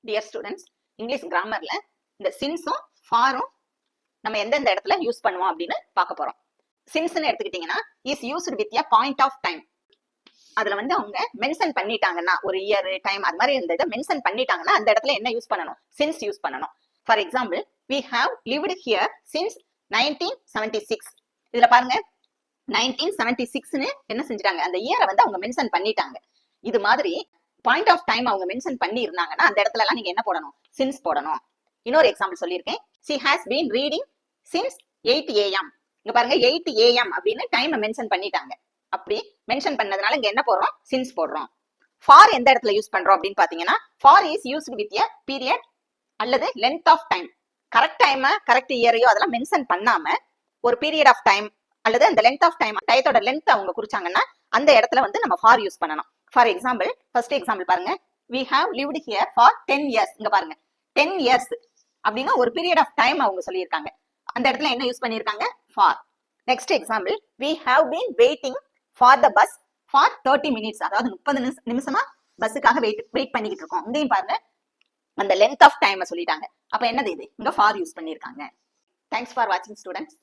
Dear students, English கிராமர்ல இந்த சின்ஸும் ஃபாரும் நம்ம எந்தெந்த இடத்துல யூஸ் பண்ணுவோம் அப்படின்னு பார்க்க போறோம். சின்ஸ்னு எடுத்துக்கிட்டீங்கன்னா is used with a point of time. அதுல வந்து அவங்க மென்ஷன் பண்ணிட்டாங்கன்னா ஒரு இயர் டைம் அது மாதிரி இந்த இதை மென்ஷன் பண்ணிட்டாங்கன்னா அந்த இடத்துல என்ன யூஸ் பண்ணணும்? சின்ஸ் யூஸ் பண்ணணும். For example, we have lived here since 1976. இதுல பாருங்க 1976ன்னு என்ன செஞ்சிட்டாங்க, அந்த இயரை வந்து அவங்க மென்ஷன் பண்ணிட்டாங்க. இது மாதிரி பாயிண்ட் ஆஃப் டைம் அவங்க மென்ஷன் பண்ணி இருந்தாங்கன்னா அந்த இடத்துல எல்லாம் நீங்க என்ன போடணும்? சின்ஸ் போடணும். இன்னொரு எக்ஸாம்பிள் சொல்லியிருக்கேன். she has been reading since 8 am. இங்க பாருங்க 8 am அப்படின்னு டைம் மென்ஷன் பண்ணிட்டாங்க. அப்படி மென்ஷன் பண்ணதுனால இங்க என்ன போடுறோம்? சின்ஸ் போடுறோம். ஃபார் எந்த இடத்துல யூஸ் பண்றோம் அப்படின்னு பாத்தீங்கன்னா, for is used with a period அல்லது length of time. Correct time correct இயரையோ அதெல்லாம் மென்ஷன் பண்ணாம ஒரு பீரியட் ஆஃப் டைம் அல்லது அந்த லென்த் ஆஃப் டைம் டயத்தோட லென்த் அவங்க குறிச்சாங்கன்னா அந்த இடத்துல வந்து நம்ம ஃபார் யூஸ் பண்ணணும். ஃபார் எக்ஸாம்பிள், ஃபர்ஸ்ட் எக்ஸாம்பிள் பாருங்க. we have lived here for 10 years. இங்க பாருங்க 10 years அப்படின்னா ஒரு பீரியட் ஆஃப் டைம் அவங்க சொல்லியிருக்காங்க. அந்த இடத்துல என்ன யூஸ் பண்ணியிருக்காங்க? For. Next example, we have been waiting for the bus for 30 minutes. அதாவது 30 நிமிஷமா பஸ்ஸுக்காக வெயிட் பண்ணிக்கிட்டு இருக்கோம். இங்கேயும் பாருங்க அந்த லென்த் ஆஃப் டைம் சொல்லிட்டாங்க. அப்ப என்னது இது? இங்க ஃபார் யூஸ் பண்ணியிருக்காங்க. தேங்க்ஸ் ஃபார் வாட்சிங் ஸ்டூடெண்ட்ஸ்.